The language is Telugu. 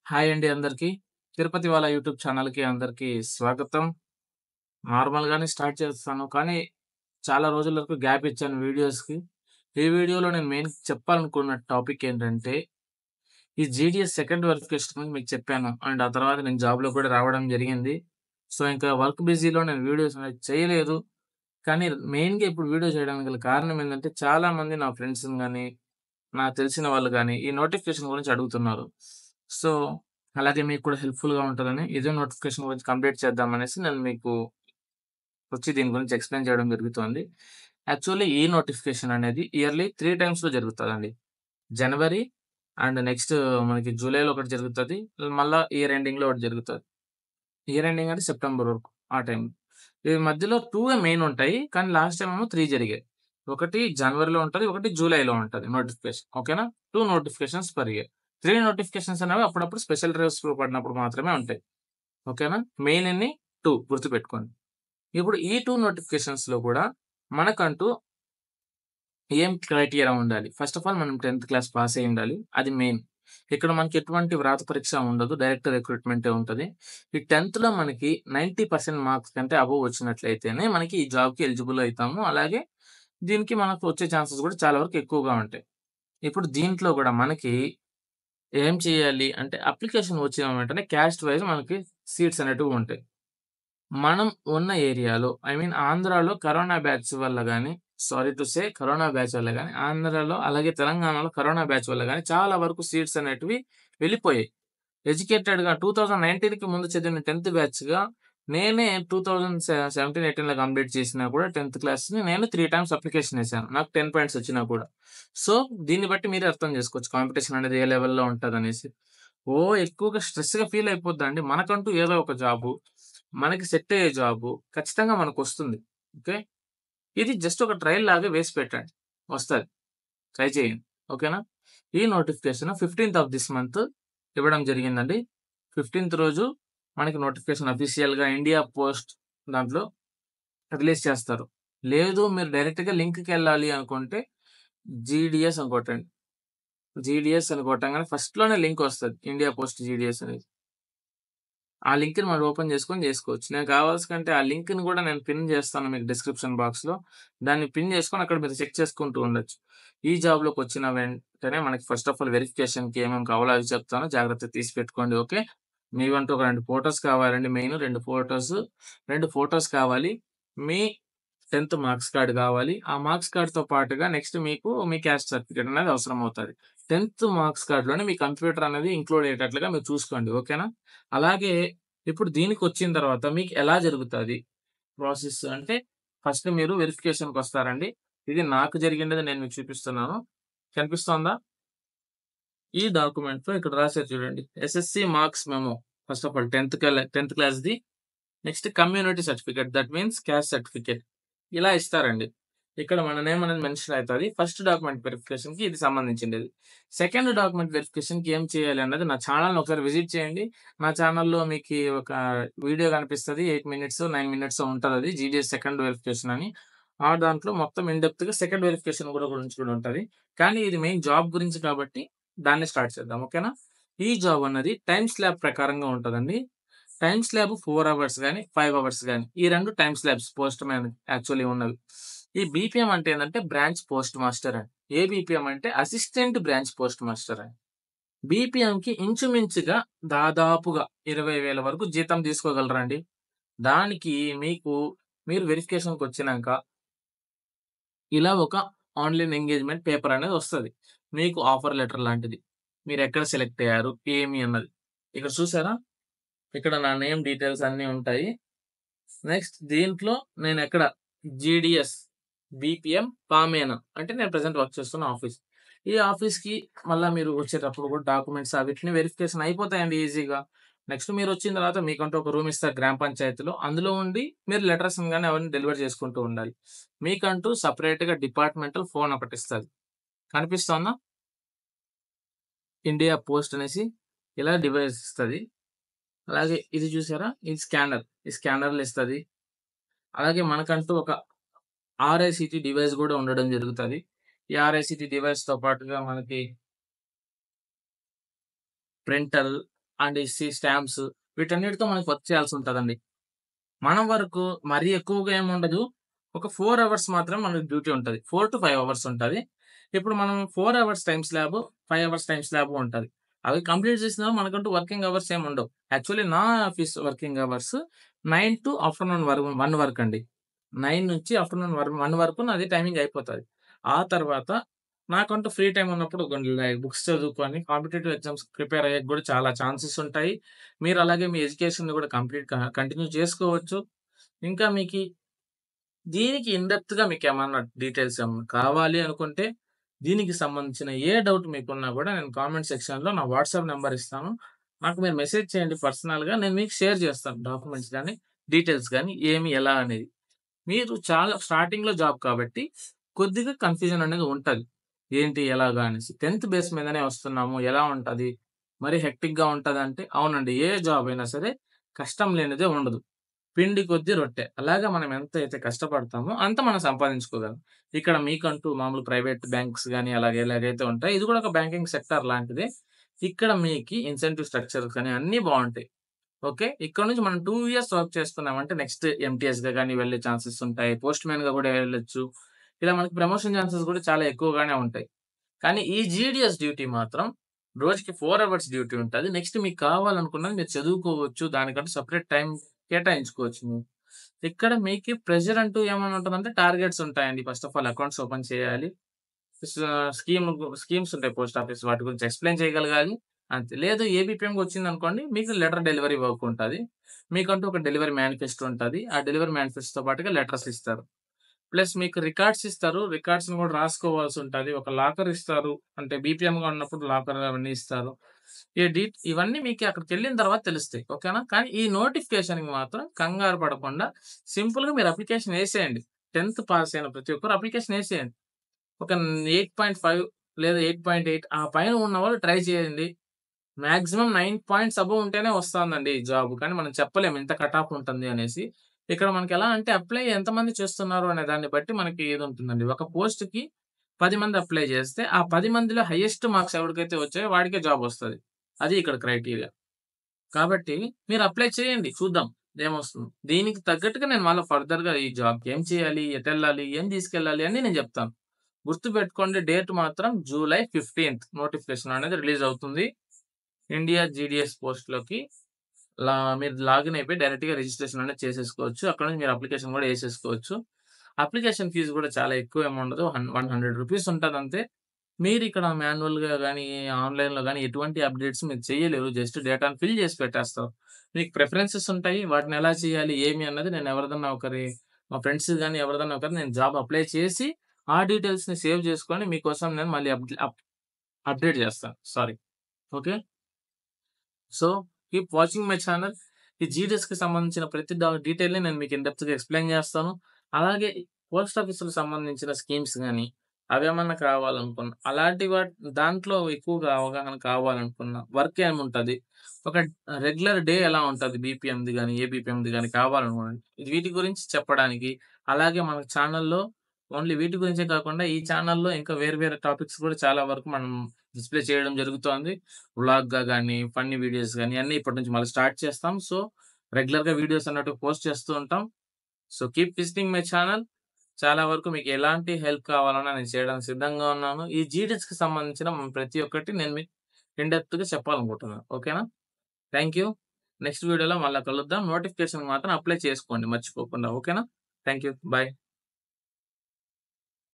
హాయ్ అండి అందరికీ. 'తిరుపతి వాళ్ళ' యూట్యూబ్ ఛానల్‌కి అందరికీ స్వాగతం. నార్మల్‌గానే స్టార్ట్ చేస్తాను. కానీ చాలా రోజుల వరకు గ్యాప్ ఇచ్చాను వీడియోస్‌కి. ఈ వీడియోలో నేను మెయిన్ చెప్పాలనుకున్న టాపిక్ ఏంటంటే, ఈ జీడీఎస్ సెకండ్ వెరిఫికేషన్ గురించి మీకు చెప్పాను. అండ్ ఆ తర్వాత నేను జాబ్‌లో కూడా రావడం జరిగింది. సో, ఇంకా వర్క్ బిజీలో నేను వీడియోస్ అనేది చేయలేదు. కానీ మెయిన్‌గా ఇప్పుడు వీడియో చేయడానికి గల కారణం ఏందంటే, చాలామంది నా ఫ్రెండ్స్‌ని గాని, నాకు తెలిసిన వాళ్ళు గాని, ఈ నోటిఫికేషన్ గురించి అడుగుతున్నారు. సో, అలాగే మీకు కూడా హెల్ప్‌ఫుల్‌గా ఉంటదని, ఇదే నోటిఫికేషన్ గురించి కంప్లీట్ చేద్దామనేసి నేను మీకు వచ్చి దీని గురించి ఎక్స్‌ప్లెయిన్ చేయడం జరుగుతోంది. యాక్చువల్లీ ఈ నోటిఫికేషన్ అనేది ఇయర్‌లీ 3 టైమ్స్‌లో జరుగుతదండి. జనవరి అండ్ నెక్స్ట్ మనకి జూలైలో ఒకటి జరుగుతది. మళ్ళా ఇయర్ ఎండింగ్‌లో ఒకటి జరుగుతది. ఇయర్ ఎండింగ్ అంటే సెప్టెంబర్ వరకు ఆ టైంలో. ఈ మధ్యలో 2 మెయిన్ ఉంటాయి. కానీ లాస్ట్ టైమ్ ఏమో 3 జరిగాయి. ఒకటి జనవరిలో ఉంటది. ఒకటి జూలైలో ఉంటది నోటిఫికేషన్. ఓకేనా? 2 నోటిఫికేషన్స్ పర్ ఇయర్. 3 నోటిఫికేషన్స్ అనేవి అప్పుడప్పుడు స్పెషల్ డ్రైవ్స్‌లో పడినప్పుడు మాత్రమే ఉంటాయి. ఓకేనా? మెయిన్ ఎన్ని 2 గుర్తుపెట్టుకోండి. ఇప్పుడు ఈ 2 నోటిఫికేషన్స్‌లో కూడా మనకంటూ ఏం క్రైటీరియా ఉండాలి? ఫస్ట్ ఆఫ్ ఆల్ మనం 10థ్ క్లాస్ పాస్ అయ్యి ఉండాలి. అది మెయిన్. ఇక్కడ మనకి ఎటువంటి వ్రాత పరీక్ష ఉండదు. డైరెక్ట్ రిక్రూట్‌మెంటే ఉంటది. ఈ 10థ్‌లో మనకి 90% మార్క్స్ కంటే అబోవ్ వచ్చినట్లయితేనే మనకి ఈ జాబ్‌కి ఎలిజిబుల్ అయితాము. అలాగే దీనికి మనకు వచ్చే ఛాన్సెస్ కూడా చాలా వరకు ఎక్కువగా ఉంటాయి. ఇప్పుడు దీంట్లో గూడా మనకి ఏం చేయాలి అంటే అప్లికేషన్ వచ్చిన వెంటనే క్యాస్ట్ వైస్ మనకి సీట్స్ అనేటివి ఉంటాయి. మనం ఉన్న ఏరియాలో ఐ మీన్ ఆంధ్రాలో కరోనా బ్యాచ్ వల్ల గాని, sorry to say corona batch వల్ల గాని, ఆంధ్రాలో అలాగే తెలంగాణలో కరోనా బ్యాచ్ వల్ల గాని చాలా వరకు సీట్స్ అనేటివి వెళ్ళిపోయాయి. ఎడ్యుకేటెడ్‌గా 2019కి ముందు చదివిన 10థ్ బ్యాచ్‌గా నేనే 2017, 18లో కంప్లీట్ చేసినా కూడా 10థ్ క్లాస్‌ని నేను 3 టైమ్స్ అప్లికేషన్ ఏసాను. నాకు 10 పాయింట్స్ వచ్చినా కూడా. సో, దీన్ని బట్టి మీరే అర్థం చేసుకోవచ్చు కాంపిటీషన్ అనేది ఏ లెవెల్‌లో ఉంటదనేసి. ఎక్కువగా స్ట్రెస్‌గా ఫీల్ అయిపోద్దండి. మనకంటూ ఏదో ఒక జాబు, మనకి సెట్ అయ్యే జాబు ఖచ్చితంగా మనకొస్తుంది. ఓకే. ఇది జస్ట్ ఒక ట్రయల్ లాగా వేసి పెట్టండి. వస్తది. ట్రై చేయండి. ఓకేనా? ఈ నోటిఫికేషన్ 15థ్ ఆఫ్ థిస్ మంత్ ఇవ్వడం జరిగిందండి. 15థ్ రోజు మనకి నోటిఫికేషన్ అఫీషియల్‌గా ఇండియా పోస్ట్ దాంట్లో రిలీజ్ చేస్తారు. లేదు మీరు డైరెక్ట్‌గా లింక్‌కెళ్ళాలి అనుకుంటే జీడీఎస్ అని కొట్టండి. జీడీఎస్ అని కొట్టంగానే ఫస్ట్‌లోనే లింక్ వస్తది. ఇండియా పోస్ట్ జీడీఎస్ అనేది. ఆ లింక్‌ని మనం ఓపెన్ చేసుకొని చేసుకోవచ్చు. నేను కావాల్సికంటే ఆ లింక్‌ని కూడా నేను పిన్ చేస్తాను మీకు డిస్క్రిప్షన్ బాక్స్‌లో. దాన్ని పిన్ చేసుకొని అక్కడ మీరు చెక్ చేసుకుంటూ ఉండొచ్చు. ఈ జాబ్‌లోకొచ్చిన వెంటనే మనకి ఫస్ట్ ఆఫ్ ఆల్ వెరిఫికేషన్‌కి ఏమేమి కావాలో అవి చెప్తాను. జాగ్రత్తగా తీసి పెట్టుకోండి. ఓకే. మీవంటూ ఒక 2 ఫోటోస్ కావాలండి మెయిన్ 2 ఫోటోస్ కావాలి. మీ 10థ్ మార్క్స్ కార్డ్ కావాలి. ఆ మార్క్స్ కార్డ్‌తో పాటుగా నెక్స్ట్ మీకు మీ క్యాస్ట్ సర్టిఫికేట్ అనేది అవసరమవుతది. 10థ్ మార్క్స్ కార్డ్‌లోనే మీ కంప్యూటర్ అనేది ఇంక్లూడ్ అయ్యేటట్లుగా మీరు చూసుకోండి. ఓకేనా? అలాగే ఇప్పుడు దీనికొచ్చిన తర్వాత మీకు ఎలా జరుగుతది ప్రాసెస్ అంటే, ఫస్ట్ మీరు వెరిఫికేషన్‌కొస్తారండి. ఇది నాకు జరిగినది నేను మీకు చూపిస్తున్నాను. కనిపిస్తోందా? ఈ డాక్యుమెంట్‌లో ఇక్కడ రాసారు చూడండి. SSC marks memo. First of all 10థ్ క్లాస్‌ది. Next community certificate that means caste certificate. ఇలా ఇస్తారండి. ఇక్కడ మన నేమ్ అనేది మెన్షన్ అయితది. ఫస్ట్ డాక్యుమెంట్ వెరిఫికేషన్‌కి ఇది సంబంధించిండేది. సెకండ్ డాక్యుమెంట్ వెరిఫికేషన్‌కి ఏం చేయాలి అన్నది నా ఛానెల్‌ని ఒకసారి విజిట్ చేయండి. నా ఛానెల్‌లో మీకి ఒక వీడియో కనిపిస్తది. 8 మినిట్సో, 9 మినిట్సో ఉంటదది. జీడీఎస్ సెకండ్ వెరిఫికేషన్ అని. ఆ దాంట్లో మొత్తం ఇన్ డెప్త్‌గా సెకండ్ వెరిఫికేషన్ గురించి కూడా ఉంటది. కానీ ఇది మెయిన్ జాబ్ గురించి కాబట్టి దాన్ని స్టార్ట్ చేద్దాం. ఓకేనా? ఈ జాబ్ అన్నది టైమ్ స్లాబ్ ప్రకారంగా ఉంటదండి. టైమ్ స్లాబ్ 4 అవర్స్ గాని, 5 అవర్స్ గాని ఈ 2 time slabs post man actually ఉన్నవి. ఈ బీపీఎం అంటే ఏందంటే బ్రాంచ్ పోస్ట్ మాస్టర్ అని. ఏబీపీఎం అంటే అసిస్టెంట్ బ్రాంచ్ పోస్ట్ మాస్టర్ అని. బీపీఎంకి ఇంచుమించుగా దాదాపుగా 20,000 వరకు జీతం తీసుకోగలరండి. దానికి మీకు మీరు వెరిఫికేషన్‌కొచ్చినంక ఇలా ఒక ఆన్‌లైన్ ఎంగేజ్‌మెంట్ పేపర్ అనేది వస్తది. మీకు ఆఫర్ లెటర్ లాంటిది. మీరెక్కడ సెలెక్ట్ అయ్యారు? ఏమి అన్నది. ఇక్కడ చూసారా? ఇక్కడ నా నేమ్ డీటెయిల్స్ అన్నీ ఉంటాయి. నెక్స్ట్ దీంట్లో నేనెక్కడ జీడీఎస్, బీపీఎం, పామేన అంటే నేను ప్రెజెంట్ వర్క్ చేస్తున్న ఆఫీస్. ఈ ఆఫీస్‌కి మళ్ళా మీరు వచ్చేటప్పుడు కూడా డాక్యుమెంట్స్ అవిటిని వెరిఫికేషన్ అయిపోతాయండి ఈజీగా. నెక్స్ట్ మీరొచ్చిన తర్వాత మీకంటూ ఒక రూమ్ ఇస్తారు గ్రామ పంచాయతీలో. అందులో ఉండి మీరు లెటర్స్‌ని గాని అవన్నీ డెలివరీ చేసుకుంటూ ఉండాలి. మీకంటూ సెపరేట్‌గా డిపార్ట్‌మెంటల్ ఫోన్ ఒకటిస్తది. కనిపిస్తోందా? ఇండియా పోస్ట్ అనేసి ఇలా డివైస్ ఇస్తది. అలాగే ఇది చూసారా? ఇది స్కానర్. ఈ స్కానర్‌లు ఇస్తది. అలాగే మనకంటూ ఒక ఆర్ఐసీటీ డివైస్ గూడా ఉండడం జరుగుతది. ఈ ఆర్ఐసీటీ డివైస్‌తో పాటుగా మనకి ప్రింటర్, అండ్ స్టాంప్స్ వీటన్నిటితో మనకు వర్క్ చేయాల్సి ఉంటదండి. మన వరకు మరీ ఎక్కువగా ఏముండదు. ఒక 4 అవర్స్ మాత్రం మనకు డ్యూటీ ఉంటది. 4-5 అవర్స్ ఉంటది. ఇప్పుడు మనం 4 hours time slab, 5 hours time slab ఉంటది. అవి కంప్లీట్ చేసినా మనకంటూ వర్కింగ్ అవర్స్ ఏమి ఉండవు. యాక్చువల్లీ నా office working hours 9 to afternoon 1 వరకండి. 9 నుంచి ఆఫ్టర్‌నూన్ 1 వరకు నాది టైమింగ్ అయిపోతది. ఆ తర్వాత నాకంటూ ఫ్రీ టైమ్ ఉన్నప్పుడు కొన్ని బుక్స్ చదువుకొని కాంపిటీటివ్ ఎగ్జామ్స్ ప్రిపేర్ అయ్యేకి గూడా చాలా ఛాన్సెస్ ఉంటాయి. మీరు అలాగే మీ ఎడ్యుకేషన్‌ని గూడా కంటిన్యూ చేసుకోవచ్చు. ఇంకా మీకి దీనికి ఇన్ డెప్త్‌గా మీకేమన్నా డీటెయిల్స్ ఏమన్నా కావాలి అనుకుంటే, దీనికి సంబంధించిన ఏ డౌట్ మీకున్నా గూడా నేను కామెంట్ సెక్షన్‌లో నా వాట్సాప్ నంబర్ ఇస్తాను. నాకు మీరు మెసేజ్ చేయండి పర్సనల్‌గా. నేను మీకు షేర్ చేస్తాను డాక్యుమెంట్స్ గాని, డీటెయిల్స్ గాని ఏమి, ఎలా అనేది. మీరు చాలా స్టార్టింగ్‌లో జాబ్ కాబట్టి కొద్దిగా కన్‌ఫ్యూజన్ అనేది ఉంటది. ఏంటి, ఎలాగా అనేసి. 10థ్ బేస్ మీదనే వస్తున్నాము. ఎలా ఉంటది? మరి హెక్టిక్‌గా ఉంటదంటే అవునండి. ఏ జాబ్ అయినా సరే కష్టం లేనిదే ఉండదు. పిండి కొద్దీ రొట్టె. అలాగా మనం ఎంతైతే కష్టపడతామో అంత మనం సంపాదించుకోగలం. ఇక్కడ మీకంటూ మామూలు ప్రైవేట్ బ్యాంక్స్ గాని ఎలాగైతే ఉంటాయో ఇది కూడా ఒక బ్యాంకింగ్ సెక్టార్ లాంటిదే. ఇక్కడ మీకి ఇన్సెంటివ్ స్ట్రక్చర్స్ గాని అన్నీ బావుంటాయి. ఓకే. ఇక్కడ నుంచి మనం 2 ఇయర్స్ వర్క్ చేసుకున్నామంటే నెక్స్ట్ ఎంటీఎస్‌గా గాని వెళ్ళే ఛాన్సెస్ ఉంటాయి. పోస్ట్‌మ్యాన్‌గా గూడా వెళ్ళొచ్చు. ఇలా మనకి ప్రమోషన్ ఛాన్సెస్ గూడా చాలా ఎక్కువగానే ఉంటాయి. కానీ ఈ జీడీఎస్ డ్యూటీ మాత్రం రోజుకి 4 అవర్స్ డ్యూటీ ఉంటది. నెక్స్ట్ మీకు కావాలనుకున్నది మీరు చదువుకోవచ్చు. దానికంటూ సెపరేట్ టైమ్ కేటాయించుకోవచ్చు మీరు. ఇక్కడ మీకి ప్రెషర్ అంటూ ఏమన్నా ఉంటదంటే టార్గెట్స్ ఉంటాయండి. First of all accounts open చేయాలి. స స్కీమ్స్ ఉంటాయి పోస్ట్ ఆఫీస్ వాటి గురించి ఎక్స్‌ప్లెయిన్ చేయగలగాలి. అంతే. లేదు ఏబీపీఎంకి వచ్చిందనుకోండి మీకు లెటర్ డెలివరీ వర్క్ ఉంటది. మీకంటూ ఒక డెలివరీ మేనిఫెస్టో ఉంటది. ఆ డెలివరీ మేనిఫెస్టోతో పాటుగా లెటర్స్ ఇస్తారు. ప్లస్ మీకు రికార్డ్స్ ఇస్తారు. రికార్డ్స్‌ని కూడా రాసుకోవాల్సుంటది. ఒక లాకర్ ఇస్తారు. అంటే బీపీఎంగా ఉన్నప్పుడు లాకర్ అవన్నీ ఇస్తారు. ఈ ఇవన్నీ మీకు అక్కడికెళ్ళిన తర్వాత తెలుస్తాయి. ఓకేనా? కానీ ఈ నోటిఫికేషన్‌కి మాత్రం కంగారు పడకుండా సింపుల్‌గా మీరు అప్లికేషన్ ఏసేయండి. 10థ్ పాస్ అయిన ప్రతి ఒక్కరు అప్లికేషన్ ఏసేయండి. ఒక 8.5 లేదా 8.8 ఆ పైన ఉన్నవాళ్ళు ట్రై చేయండి. మాక్సిమం 9 పాయింట్స్ అబోవ్ ఉంటేనే వస్తాందండి ఈ జాబ్. కానీ మనం చెప్పలేము ఇంత కట్ ఆఫ్ ఉంటుంది అనేసి. ఇక్కడ మనకెలా అంటే అప్లై ఎంతమంది చేస్తున్నారు అనే దాన్ని బట్టి మనకి ఇదుంటుందండి. ఒక పోస్ట్‌కి 10 మంది అప్లై చేస్తే, ఆ 10 మందిలో హైయెస్ట్ మార్క్స్ ఎవరికైతే వచ్చాయో వాడికే జాబ్ వస్తది. అది ఇక్కడ క్రైటీరియా. కాబట్టి మీరు అప్లై చేయండి. చూద్దాం ఏమొస్తుందో. దీనికి తగ్గట్టుగా నేను మళ్ళా ఫర్దర్‌గా ఈ జాబ్‌కి ఏం చేయాలి? ఎటెళ్ళాలి? ఏం తీసుకెళ్ళాలి? అన్నీ నేను చెప్తాను. గుర్తుపెట్టుకోండి డేట్ మాత్రం జూలై 15థ్ నోటిఫికేషన్ అనేది రిలీజ్ అవుతుంది. ఇండియా జీడీఎస్ పోస్ట్‌లోకి మీరు లాగిన్ అయిపోయి డైరెక్ట్‌గా రిజిస్ట్రేషన్ అనేది చేసేసుకోవచ్చు. అక్కడ నుంచి మీరు అప్లికేషన్ కూడా ఏసేసుకోవచ్చు. అప్లికేషన్ ఫీస్ కూడా చాలా ఎక్కువేమి ఉండదు. రూ. 100 ఉంటదంతే. మీరిక్కడ మాన్యువల్‌గా గాని, ఆన్‌లైన్‌లో గాని ఎటువంటి అప్‌డేట్స్ మీరు చేయలేరు. జస్ట్ డేటాను ఫిల్ చేసి పెట్టేస్తారు. మీకు ప్రిఫరెన్సెస్ ఉంటాయి. వాటిని ఎలా చేయాలి? ఏమి అన్నది నేను ఎవరిదన్నా ఒకరి మా ఫ్రెండ్స్ గాని ఎవరిదన్నా ఒకరి నేను జాబ్ అప్లై చేసి, ఆ డీటెయిల్స్‌ని సేవ్ చేసుకొని మీకోసం నేను మళ్ళీ అప్‌డేట్ చేస్తాను. Sorry. Okay. So, keep watching my channel. ఈ జీడీఎస్‌కి సంబంధించిన ప్రతి డీటెయిల్‌ని నేను మీకు ఇన్ డెప్త్‌గా ఎక్స్‌ప్లెయిన్ చేస్తాను. అలాగే పోస్ట్ ఆఫీస్‌కి సంబంధించిన స్కీమ్స్ గాని, అవేమన్నా కావాలనుకున్నా, అలాంటి దాంట్లో ఎక్కువగా అవగాహన కావాలనుకున్నా, వర్క్ ఏముంటది, ఒక రెగ్యులర్ డే ఎలా ఉంటది బీపీఎంది గాని, ఏబీపీఎంది గాని కావాలనుకోండి. వీటి గురించి చెప్పడానికి, అలాగే మన ఛానల్‌లో ఓన్లీ వీటి గురించే కాకుండా, ఈ ఛానల్‌లో ఇంకా వేరే వేరే టాపిక్స్ కూడా చాలా వరకు మనం డిస్‌ప్లే చేయడం జరుగుతోంది. వ్లాగ్‌గా గాని, ఫన్నీ వీడియోస్ గాని అన్నీ ఇప్పటి నుంచి మళ్ళీ స్టార్ట్ చేస్తాం. సో, రెగ్యులర్‌గా వీడియోస్ అన్నట్టు పోస్ట్ చేస్తూ ఉంటాం. So, keep visiting my channel. చాలా వరకు మీకు ఎలాంటి హెల్ప్ కావాలన్నా నేను చేయడానికి సిద్ధంగా ఉన్నాను. ఈ జీడీఎస్‌కి సంబంధించిన ప్రతి ఒక్కటి నేను మీకు ఇన్ డెప్త్‌గా చెప్పాలనుకుంటున్నాను. ఓకేనా? Thank you. నెక్స్ట్ వీడియోలో మళ్ళా కలుద్దాం. నోటిఫికేషన్‌కి మాత్రం అప్లై చేసుకోండి మర్చిపోకుండా. ఓకేనా? Thank you. బై.